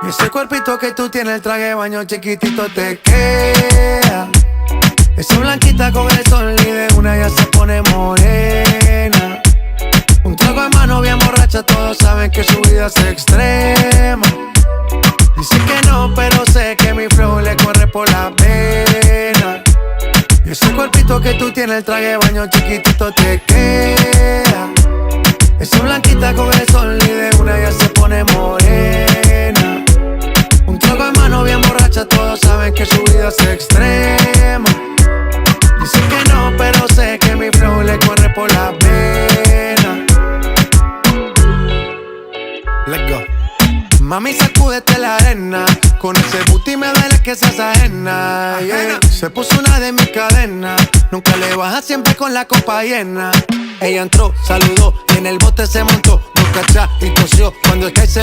Y ese cuerpito que tú tienes, el traje de baño chiquitito te queda. Esa blanquita con el sol y de una ya se pone morena. Un trago de mano bien borracha, todos saben que su vida es extrema. Dice que no, pero sé que mi flow le corre por la vena. Y ese cuerpito que tú tienes, el traje de baño chiquitito te queda. Esa blanquita con el sol y de una ya se pone morena. Un trago de mano bien borracha, todos saben que su vida es extrema. Dice que no, pero sé que mi flow le corre por la vena. Let's go. Mami, sacúdete la arena. Con ese booty me duele que seas ajena, yeah. Se puso una de mis cadenas. Nunca le baja, siempre con la copa llena. Ella entró, saludó y en el bote se montó. Boca atrás y tosió cuando el que se